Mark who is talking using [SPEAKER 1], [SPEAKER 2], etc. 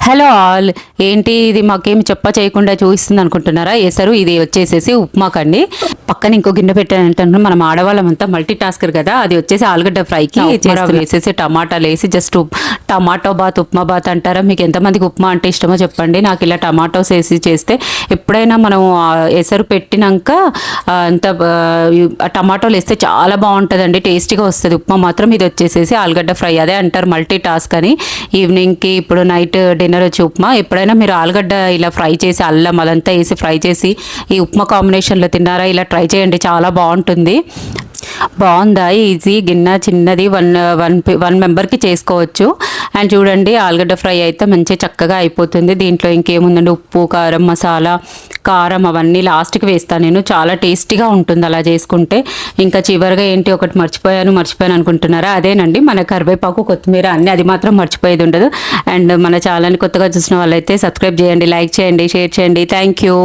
[SPEAKER 1] Hello all. ఏంటి ఇది మాకేమి చేయకుండా చూపిస్తుంది అనుకుంటున్నారా? వేసారు. ఇది వచ్చేసేసి ఉప్మాకండి. పక్కన ఇంకో గిన్నె పెట్టానంటే మనం ఆడవాళ్ళం అంతా మల్టీ టాస్కర్ కదా. అది వచ్చేసి ఆలుగడ్డ ఫ్రైకి వేసేసి టమాటాలు వేసి జస్ట్ టమాటో బాత్ ఉప్మా బాత్ అంటారా? మీకు ఎంతమందికి ఉప్మా అంటే ఇష్టమో చెప్పండి. నాకు ఇలా టమాటోస్ వేసి చేస్తే ఎప్పుడైనా మనం ఎసరు పెట్టినాక అంత టమాటోలు వేస్తే చాలా బాగుంటుందండి, టేస్టీగా వస్తుంది ఉప్మా మాత్రం. ఇది వచ్చేసేసి ఆలుగడ్డ ఫ్రై, అదే అంటారు మల్టీ టాస్క్ అని. ఈవినింగ్కి ఇప్పుడు నైట్ డిన్నర్ వచ్చి ఉప్మా. ఎప్పుడైనా మీరు ఆలుగడ్డ ఇలా ఫ్రై చేసి అల్లం అదంతా వేసి ఫ్రై చేసి ఈ ఉప్మా కాంబినేషన్లో తిన్నారా? ఇలా ట్రై చేయండి, చాలా బాగుంటుంది. బాగుందా? ఈజీ, గిన్నె చిన్నది, వన్ మెంబర్కి చేసుకోవచ్చు. అండ్ చూడండి ఆలుగడ్డ ఫ్రై అయితే మంచిగా చక్కగా అయిపోతుంది. దీంట్లో ఇంకేముందండి, ఉప్పు కారం మసాలా కారం అవన్నీ లాస్ట్కి వేస్తాను నేను. చాలా టేస్టీగా ఉంటుంది అలా చేసుకుంటే. ఇంకా చివరిగా ఏంటి ఒకటి మర్చిపోయాను అనుకుంటున్నారా? అదేనండి మన కరివేపాకు కొత్తిమీర అన్నీ, అది మాత్రం మర్చిపోయేది ఉండదు. అండ్ మన ఛానల్ని కొత్తగా చూసిన వాళ్ళైతే సబ్స్క్రైబ్ చేయండి, లైక్ చేయండి, షేర్ చేయండి. Thank you.